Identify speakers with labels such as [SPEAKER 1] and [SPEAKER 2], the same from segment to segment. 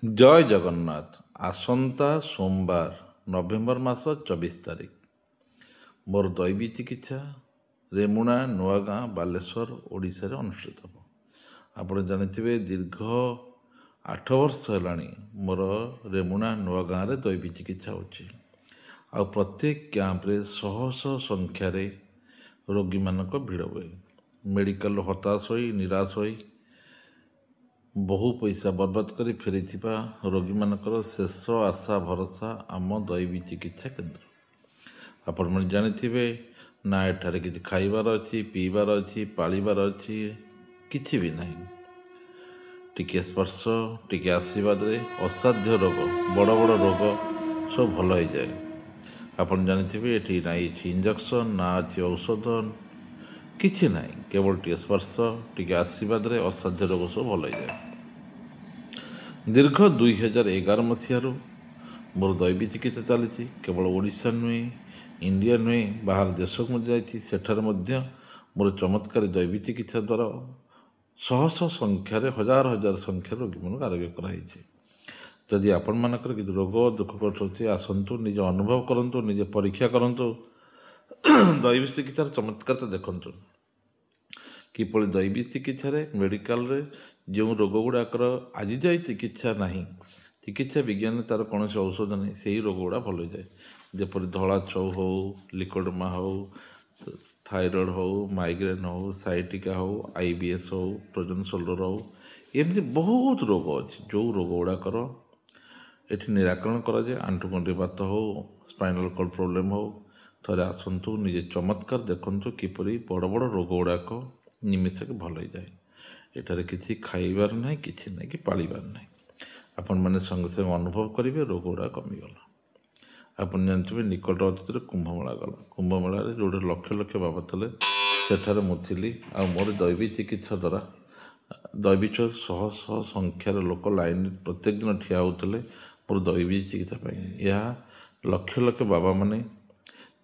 [SPEAKER 1] ଜୟ ଜଗନ୍ନାଥ। ଆସନ୍ତା ସୋମବାର ନଭେମ୍ବର ମାସ 24 ତାରିଖ ମୋର ଦୈବୀ ଚିକିତ୍ସା ରେମୁଣା ନୂଆଗାଁ ବାଲେଶ୍ୱର ଓଡ଼ିଶାରେ ଅନୁଷ୍ଠିତ ହେବ। ଆପଣ ଜାଣିଥିବେ ଦୀର୍ଘ 8 ବର୍ଷ ହେଲାଣି ମୋର ରେମୁଣା ନୂଆଗାଁରେ ଦୈବୀ ଚିକିତ୍ସା ହେଉଛି। ଆଉ ପ୍ରତ୍ୟେକ କ୍ୟାମ୍ପରେ ଶହ ଶହ ସଂଖ୍ୟାରେ ରୋଗୀମାନଙ୍କ ଭିଡ଼ ହୁଏ। ମେଡ଼ିକାଲରୁ ହତାଶ ହୋଇ ନିରାଶ ହୋଇ ବହୁ ପଇସା ବର୍ବାଦ କରି ଫେରିଥିବା ରୋଗୀମାନଙ୍କର ଶେଷ ଆଶା ଭରସା ଆମ ଦୈବୀ ଚିକିତ୍ସା କେନ୍ଦ୍ର। ଆପଣମାନେ ଜାଣିଥିବେ ନା ଏଠାରେ କିଛି ଖାଇବାର ଅଛି, ପିଇବାର ଅଛି, ପାଳିବାର ଅଛି, କିଛି ବି ନାହିଁ। ଟିକିଏ ସ୍ପର୍ଶ, ଟିକିଏ ଆଶୀର୍ବାଦରେ ଅସାଧ୍ୟ ରୋଗ, ବଡ଼ ବଡ଼ ରୋଗ ସବୁ ଭଲ ହେଇଯାଏ। ଆପଣ ଜାଣିଥିବେ ଏଠି ନା ଅଛି ଇଞ୍ଜେକ୍ସନ୍, ନା ଅଛି ଔଷଧ, କିଛି ନାହିଁ। କେବଳ ଟିକିଏ ସ୍ପର୍ଶ, ଟିକିଏ ଆଶୀର୍ବାଦରେ ଅସାଧ୍ୟ ରୋଗ ସବୁ ଭଲ ହେଇଯାଏ। ଦୀର୍ଘ 2011 ମସିହାରୁ ମୋର ଦୈବୀ ଚିକିତ୍ସା ଚାଲିଛି। କେବଳ ଓଡ଼ିଶା ନୁହେଁ, ଇଣ୍ଡିଆ ନୁହେଁ, ବାହାର ଦେଶକୁ ମଧ୍ୟ ଯାଇଛି। ସେଠାରେ ମଧ୍ୟ ମୋର ଚମତ୍କାରୀ ଦୈବୀ ଚିକିତ୍ସା ଦ୍ୱାରା ଶହ ଶହ ସଂଖ୍ୟାରେ, ହଜାର ହଜାର ସଂଖ୍ୟାରେ ରୋଗୀମାନଙ୍କୁ ଆରୋଗ୍ୟ କରାଯାଇଛି। ଯଦି ଆପଣମାନଙ୍କର କିଛି ରୋଗ ଦୁଃଖ କଷ୍ଟ ହେଉଛି, ଆସନ୍ତୁ, ନିଜେ ଅନୁଭବ କରନ୍ତୁ, ନିଜେ ପରୀକ୍ଷା କରନ୍ତୁ, ଦୈବୀ ଚିକିତ୍ସାର ଚମତ୍କାରତା ଦେଖନ୍ତୁ। କିପରି ଦୈବୀ ଚିକିତ୍ସାରେ ମେଡ଼ିକାଲରେ ଯେଉଁ ରୋଗ ଗୁଡ଼ାକର ଆଜି ଯାଏ ଚିକିତ୍ସା ନାହିଁ, ଚିକିତ୍ସା ବିଜ୍ଞାନରେ ତା'ର କୌଣସି ଔଷଧ ନାହିଁ, ସେହି ରୋଗ ଗୁଡ଼ା ଭଲ ହେଇଯାଏ। ଯେପରି ଧଳା ଛଉ ହେଉ, ଲିକୋଡର୍ମା ହେଉ, ଥାଇରଏଡ଼୍ ହେଉ, ମାଇଗ୍ରେନ୍ ହେଉ, ସାଇଟିକା ହେଉ, IBS ହେଉ, ଫ୍ରୋଜେନ୍ ସୋଲ୍ଡର ହେଉ, ଏମିତି ବହୁତ ରୋଗ ଅଛି ଯେଉଁ ରୋଗ ଗୁଡ଼ାକର ଏଠି ନିରାକରଣ କରାଯାଏ। ଆଣ୍ଠୁଗଣ୍ଠି ବାତ ହେଉ, ସ୍ପାଇନାଲ୍ କର୍ଡ଼ ପ୍ରୋବ୍ଲେମ୍ ହେଉ, ଥରେ ଆସନ୍ତୁ, ନିଜେ ଚମତ୍କାର ଦେଖନ୍ତୁ କିପରି ବଡ଼ ବଡ଼ ରୋଗ ଗୁଡ଼ାକ ନିମିଷକେ ଭଲ ହେଇଯାଏ। ଏଠାରେ କିଛି ଖାଇବାର ନାହିଁ, କିଛି ନାହିଁ, କି ପାଳିବାର ନାହିଁ। ଆପଣମାନେ ସଙ୍ଗେ ସଙ୍ଗେ ଅନୁଭବ କରିବେ ରୋଗ ଗୁଡ଼ା କମିଗଲା। ଆପଣ ଜାଣିଥିବେ ନିକଟ ଅତୀତରେ କୁମ୍ଭମେଳା ଗଲା। କୁମ୍ଭମେଳାରେ ଯେଉଁଠି ଲକ୍ଷ ଲକ୍ଷ ବାବା ଥିଲେ, ସେଠାରେ ମୁଁ ଥିଲି। ଆଉ ମୋର ଦୈବୀ ଚିକିତ୍ସା ଦ୍ୱାରା ଦୈବୀଚ ଶହ ଶହ ସଂଖ୍ୟାର ଲୋକ ଲାଇନ୍ ପ୍ରତ୍ୟେକ ଦିନ ଠିଆ ହେଉଥିଲେ ମୋର ଦୈବୀ ଚିକିତ୍ସା ପାଇଁ। ଏହା ଲକ୍ଷ ଲକ୍ଷ ବାବାମାନେ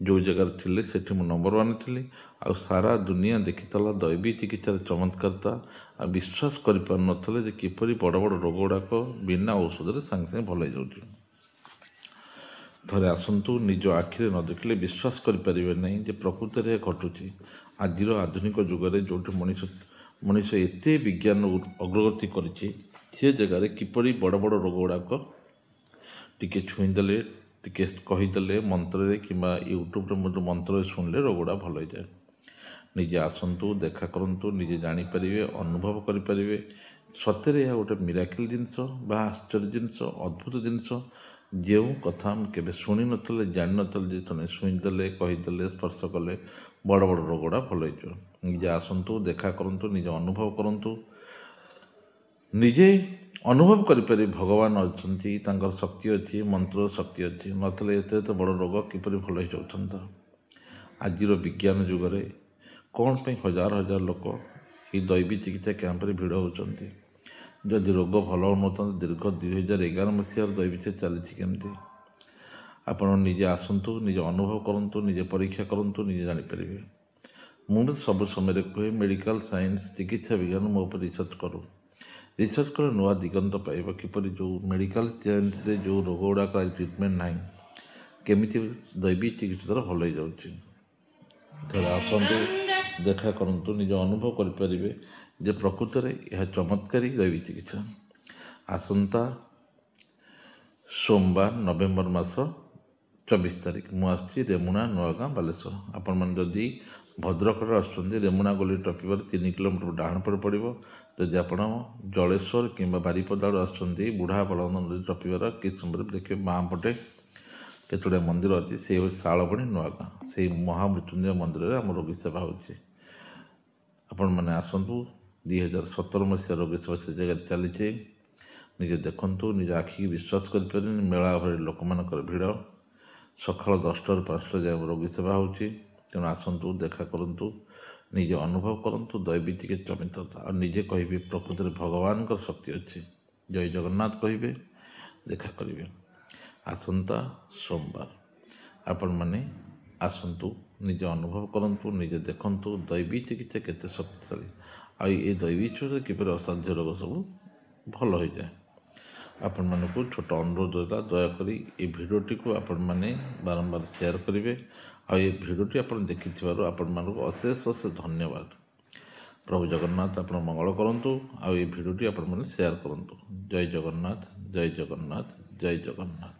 [SPEAKER 1] ଯେଉଁ ଜାଗାରେ ଥିଲେ ସେଠି ମୁଁ ନମ୍ବର 1 ଥିଲି। ଆଉ ସାରା ଦୁନିଆ ଦେଖିଥିଲା ଦୈବୀ ଚିକିତ୍ସାର ଚମତ୍କାରତା। ଆଉ ବିଶ୍ୱାସ କରିପାରୁନଥିଲେ ଯେ କିପରି ବଡ଼ ବଡ଼ ରୋଗ ଗୁଡ଼ାକ ବିନା ଔଷଧରେ ସାଙ୍ଗେ ସାଙ୍ଗେ ଭଲ ହେଇଯାଉଛି। ଥରେ ଆସନ୍ତୁ, ନିଜ ଆଖିରେ ନ ଦେଖିଲେ ବିଶ୍ୱାସ କରିପାରିବେ ନାହିଁ ଯେ ପ୍ରକୃତରେ ଘଟୁଛି। ଆଜିର ଆଧୁନିକ ଯୁଗରେ ଯେଉଁଠି ମଣିଷ ଏତେ ବିଜ୍ଞାନ ଅଗ୍ରଗତି କରିଛି, ସେ ଜାଗାରେ କିପରି ବଡ଼ ବଡ଼ ରୋଗ ଗୁଡ଼ାକ ଟିକେ ଛୁଇଁଦେଲେ, ଟିକେ କହିଦେଲେ ମନ୍ତ୍ରରେ କିମ୍ବା ୟୁଟ୍ୟୁବରେ ମଧ୍ୟ ମନ୍ତ୍ରରେ ଶୁଣିଲେ ରୋଗ ଗୁଡ଼ା ଭଲ ହେଇଯାଏ। ନିଜେ ଆସନ୍ତୁ, ଦେଖା କରନ୍ତୁ, ନିଜେ ଜାଣିପାରିବେ, ଅନୁଭବ କରିପାରିବେ। ସତରେ ଏହା ଗୋଟେ ମିରାକିଲ୍ ଜିନିଷ ବା ଆଶ୍ଚର୍ଯ୍ୟ ଜିନିଷ, ଅଦ୍ଭୁତ ଜିନିଷ। ଯେଉଁ କଥା ମୁଁ କେବେ ଶୁଣିନଥିଲେ, ଜାଣିନଥିଲେ, ଯେ ତମେ ଶୁଣିଦେଲେ, କହିଦେଲେ, ସ୍ପର୍ଶ କଲେ ବଡ଼ ବଡ଼ ରୋଗ ଗୁଡ଼ା ଭଲ ହେଇଯିବ। ନିଜେ ଆସନ୍ତୁ, ଦେଖା କରନ୍ତୁ, ନିଜେ ଅନୁଭବ କରନ୍ତୁ। ନିଜେ ଅନୁଭବ କରିପାରିବେ ଭଗବାନ ଅଛନ୍ତି, ତାଙ୍କର ଶକ୍ତି ଅଛି, ମନ୍ତ୍ରର ଶକ୍ତି ଅଛି। ନଥିଲେ ଏତେ ଏତେ ବଡ଼ ରୋଗ କିପରି ଭଲ ହେଇଯାଉଥାନ୍ତା। ଆଜିର ବିଜ୍ଞାନ ଯୁଗରେ କ'ଣ ପାଇଁ ହଜାର ହଜାର ଲୋକ ଏହି ଦୈବୀ ଚିକିତ୍ସା କ୍ୟାମ୍ପରେ ଭିଡ଼ ହେଉଛନ୍ତି? ଯଦି ରୋଗ ଭଲ ହେଉନଥାନ୍ତା, ଦୀର୍ଘ 2011 ମସିହାରୁ ଦୈବୀ ଚିକିତ୍ସା ଚାଲିଛି କେମିତି? ଆପଣ ନିଜେ ଆସନ୍ତୁ, ନିଜେ ଅନୁଭବ କରନ୍ତୁ, ନିଜେ ପରୀକ୍ଷା କରନ୍ତୁ, ନିଜେ ଜାଣିପାରିବେ। ମୁଁ ବି ସବୁ ସମୟରେ କୁହେ, ମେଡ଼ିକାଲ ସାଇନ୍ସ, ଚିକିତ୍ସା ବିଜ୍ଞାନ ମୋ ଉପରେ ରିସର୍ଚ୍ଚ କରୁ। ରିସର୍ଚ୍ଚ କଲେ ନୂଆ ଦିଗନ୍ତ ପାଇବ। କିପରି ଯେଉଁ ମେଡ଼ିକାଲ ସାଇନ୍ସରେ ଯେଉଁ ରୋଗ ଗୁଡ଼ାକ ଆଜି ଟ୍ରିଟମେଣ୍ଟ ନାହିଁ, କେମିତି ଦୈବୀ ଚିକିତ୍ସା ଦ୍ୱାରା ଭଲ ହେଇଯାଉଛି। ଥରେ ଆସନ୍ତୁ, ଦେଖା କରନ୍ତୁ, ନିଜେ ଅନୁଭବ କରିପାରିବେ ଯେ ପ୍ରକୃତରେ ଏହା ଚମତ୍କାରୀ ଦୈବୀ ଚିକିତ୍ସା। ଆସନ୍ତା ସୋମବାର ନଭେମ୍ବର ମାସ 24 ତାରିଖ ମୁଁ ଆସିଛି ରେମୁଣା ନୂଆଗାଁ ବାଲେଶ୍ୱର। ଆପଣମାନେ ଯଦି ଭଦ୍ରକରେ ଆସୁଛନ୍ତି, ରେମୁଣା ଗଲି ଟପିବାର 3 କିଲୋମିଟର ଡାହାଣ ପଟେ ପଡ଼ିବ। ଯଦି ଆପଣ ଜଳେଶ୍ୱର କିମ୍ବା ବାରିପଦାରୁ ଆସୁଛନ୍ତି, ବୁଢ଼ା ବଳନ୍ଦ ନଦୀ ଟପିବାର କିଛି ସମୟରେ ଦେଖିବେ ବାଁ ପଟେ କେତେଗୁଡ଼ିଏ ମନ୍ଦିର ଅଛି। ସେ ହେଉଛି ଶାଳବଣୀ ନୂଆଗାଁ। ସେଇ ମହାମୃତ୍ୟୁଞ୍ଜୟ ମନ୍ଦିରରେ ଆମ ରୋଗୀ ସେବା ହେଉଛି। ଆପଣମାନେ ଆସନ୍ତୁ। 2017 ମସିହା ରୋଗୀ ସେବା ସେ ଜାଗାରେ ଚାଲିଛି। ନିଜେ ଦେଖନ୍ତୁ, ନିଜ ଆଖିକି ବିଶ୍ୱାସ କରିପାରିବେନି। ମେଳା ଭଳି ଲୋକମାନଙ୍କର ଭିଡ଼। ସକାଳ 10ଟାରୁ 5ଟା ଯାଏଁ ରୋଗୀ ସେବା ହେଉଛି। ତେଣୁ ଆସନ୍ତୁ, ଦେଖା କରନ୍ତୁ, ନିଜେ ଅନୁଭବ କରନ୍ତୁ ଦୈବୀ ଚିକିତ୍ସା ଚମତ୍କାରତା। ଆଉ ନିଜେ କହିବେ ପ୍ରକୃତରେ ଭଗବାନଙ୍କର ଶକ୍ତି ଅଛି। ଜୟ ଜଗନ୍ନାଥ କହିବେ, ଦେଖା କରିବେ। ଆସନ୍ତା ସୋମବାର ଆପଣମାନେ ଆସନ୍ତୁ, ନିଜେ ଅନୁଭବ କରନ୍ତୁ, ନିଜେ ଦେଖନ୍ତୁ ଦୈବୀ ଚିକିତ୍ସା କେତେ ଶକ୍ତିଶାଳୀ। ଆଉ ଏ ଦୈବୀ ଚିକିତ୍ସାରେ କିପରି ଅସାଧ୍ୟ ରୋଗ ସବୁ ଭଲ ହୋଇଯାଏ। ଆପଣମାନଙ୍କୁ ଛୋଟ ଅନୁରୋଧ ହେଲା, ଦୟାକରି ଏ ଭିଡ଼ିଓଟିକୁ ଆପଣମାନେ ବାରମ୍ବାର ସେୟାର କରିବେ। ଆଉ ଏ ଭିଡ଼ିଓଟି ଆପଣ ଦେଖିଥିବାରୁ ଆପଣମାନଙ୍କୁ ଅଶେଷ ଅଶେଷ ଧନ୍ୟବାଦ। ପ୍ରଭୁ ଜଗନ୍ନାଥ ଆପଣ ମଙ୍ଗଳ କରନ୍ତୁ। ଆଉ ଏ ଭିଡ଼ିଓଟି ଆପଣମାନେ ସେୟାର କରନ୍ତୁ। ଜୟ ଜଗନ୍ନାଥ, ଜୟ ଜଗନ୍ନାଥ, ଜୟ ଜଗନ୍ନାଥ।